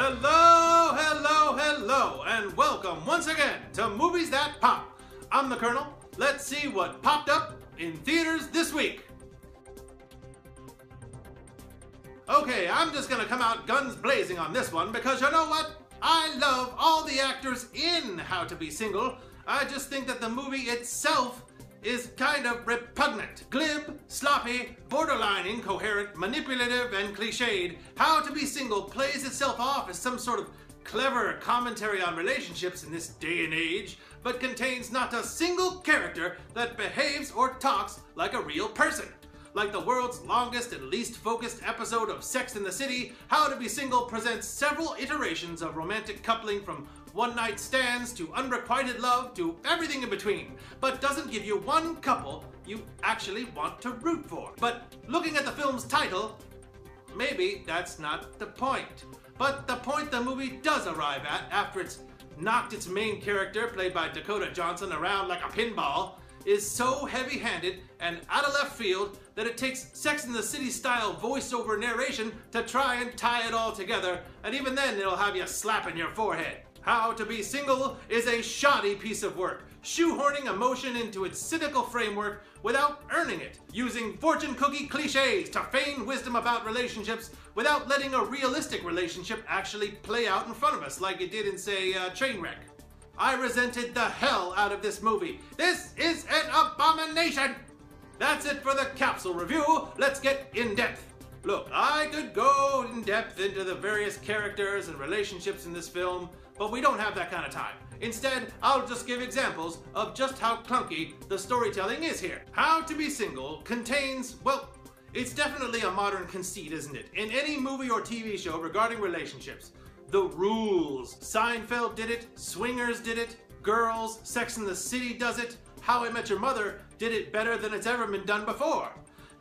Hello, hello, hello, and welcome once again to Movies That Pop. I'm the Colonel. Let's see what popped up in theaters this week. Okay, I'm just gonna come out guns blazing on this one because you know what? I love all the actors in How to Be Single. I just think that the movie itself is kind of repugnant, glib, sloppy, borderline incoherent, manipulative, and cliched. How to Be Single plays itself off as some sort of clever commentary on relationships in this day and age, but contains not a single character that behaves or talks like a real person. Like the world's longest and least focused episode of Sex and the City, How to Be Single presents several iterations of romantic coupling from one-night stands to unrequited love to everything in between, but doesn't give you one couple you actually want to root for. But looking at the film's title, maybe that's not the point. But the point the movie does arrive at after it's knocked its main character, played by Dakota Johnson, around like a pinball, is so heavy-handed and out of left field that it takes Sex and the City style voiceover narration to try and tie it all together, and even then it'll have you slapping your forehead. How to Be Single is a shoddy piece of work, shoehorning emotion into its cynical framework without earning it, using fortune cookie cliches to feign wisdom about relationships without letting a realistic relationship actually play out in front of us like it did in, say, Trainwreck. I resented the hell out of this movie. This is an abomination! That's it for the capsule review. Let's get in depth. Look, I could go in depth into the various characters and relationships in this film, but we don't have that kind of time. Instead, I'll just give examples of just how clunky the storytelling is here. How to Be Single contains, well, it's definitely a modern conceit, isn't it? In any movie or TV show regarding relationships. The rules. Seinfeld did it, Swingers did it, Girls, Sex and the City does it, How I Met Your Mother did it better than it's ever been done before.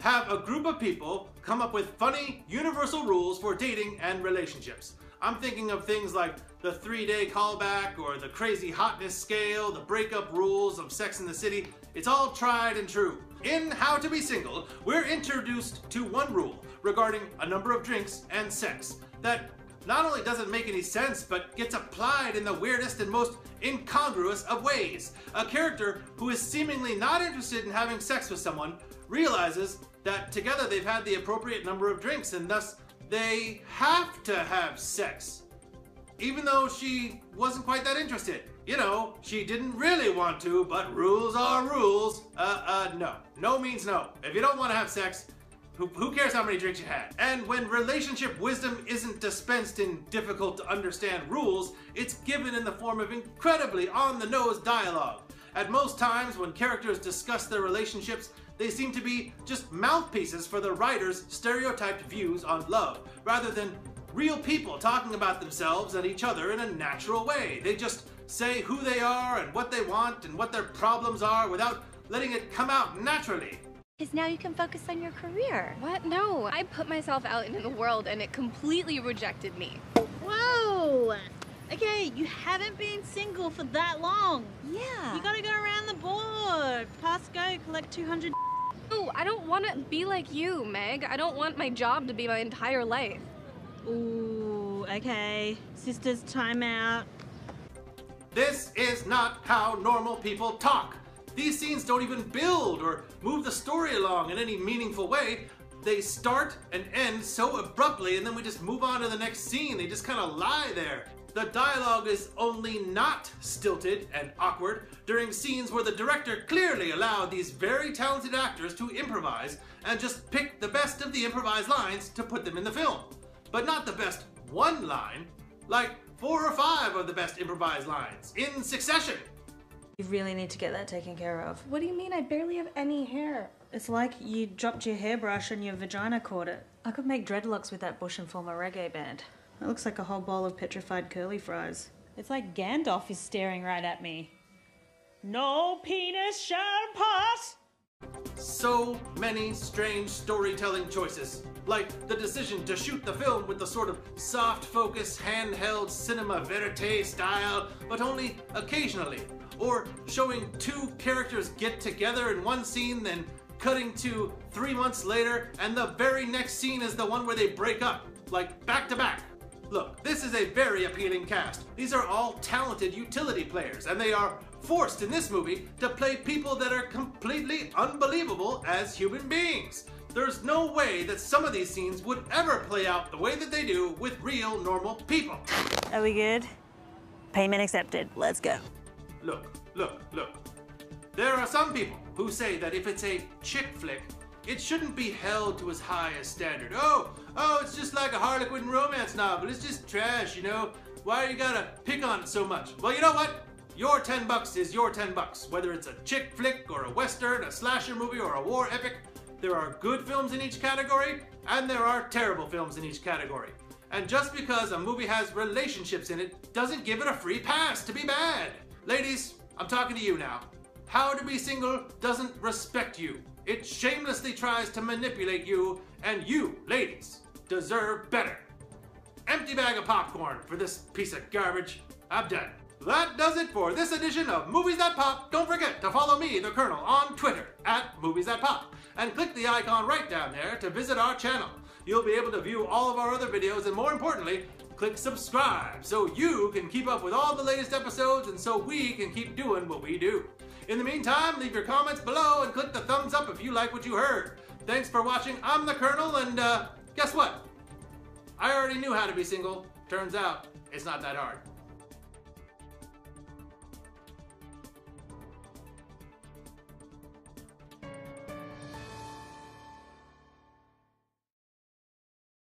Have a group of people come up with funny, universal rules for dating and relationships. I'm thinking of things like the 3-day callback or the crazy hotness scale, the breakup rules of Sex and the City. It's all tried and true. In How to Be Single, we're introduced to one rule regarding a number of drinks and sex that not only doesn't make any sense, but gets applied in the weirdest and most incongruous of ways. A character who is seemingly not interested in having sex with someone realizes that together they've had the appropriate number of drinks and thus they have to have sex. Even though she wasn't quite that interested. You know, she didn't really want to, but rules are rules. No. No means no. If you don't want to have sex, who cares how many drinks you had? And when relationship wisdom isn't dispensed in difficult to understand rules, it's given in the form of incredibly on-the-nose dialogue. At most times when characters discuss their relationships, they seem to be just mouthpieces for the writer's stereotyped views on love, rather than real people talking about themselves and each other in a natural way. They just say who they are and what they want and what their problems are without letting it come out naturally. Because now you can focus on your career. What? No, I put myself out into the world and it completely rejected me. Whoa! Okay, you haven't been single for that long. Yeah. You gotta go around the board. Pass go, collect 200. No, I don't want to be like you, Meg. I don't want my job to be my entire life. Ooh, okay. Sisters, time out. This is not how normal people talk. These scenes don't even build or move the story along in any meaningful way. They start and end so abruptly and then we just move on to the next scene. They just kind of lie there. The dialogue is only not stilted and awkward during scenes where the director clearly allowed these very talented actors to improvise and just pick the best of the improvised lines to put them in the film. But not the best one line, like 4 or 5 of the best improvised lines in succession. You really need to get that taken care of. What do you mean? I barely have any hair. It's like you dropped your hairbrush and your vagina caught it. I could make dreadlocks with that bush and form a reggae band. It looks like a whole bowl of petrified curly fries. It's like Gandalf is staring right at me. No penis shall pass! So many strange storytelling choices, like the decision to shoot the film with the sort of soft focus, handheld cinema verite style, but only occasionally, or showing 2 characters get together in one scene, then cutting to 3 months later, and the very next scene is the one where they break up, like back to back. Look, this is a very appealing cast. These are all talented utility players, and they are forced in this movie to play people that are completely unbelievable as human beings. There's no way that some of these scenes would ever play out the way that they do with real, normal people. Are we good? Payment accepted. Let's go. Look. There are some people who say that if it's a chick flick, it shouldn't be held to as high a standard. Oh, it's just like a Harlequin romance novel. It's just trash, you know? Why you gotta pick on it so much? Well, you know what? Your $10 is your $10. Whether it's a chick flick or a western, a slasher movie, or a war epic, there are good films in each category, and there are terrible films in each category. And just because a movie has relationships in it doesn't give it a free pass to be bad. Ladies, I'm talking to you now. How to Be Single doesn't respect you. It shamelessly tries to manipulate you, and you, ladies, deserve better. Empty bag of popcorn for this piece of garbage. I'm done. That does it for this edition of Movies That Pop. Don't forget to follow me, the Colonel, on Twitter @MoviesThatPop, and click the icon right down there to visit our channel. You'll be able to view all of our other videos, and more importantly, click subscribe so you can keep up with all the latest episodes and so we can keep doing what we do. In the meantime, leave your comments below and click the thumbs up if you like what you heard. Thanks for watching. I'm the Colonel, and guess what? I already knew how to be single. Turns out, it's not that hard.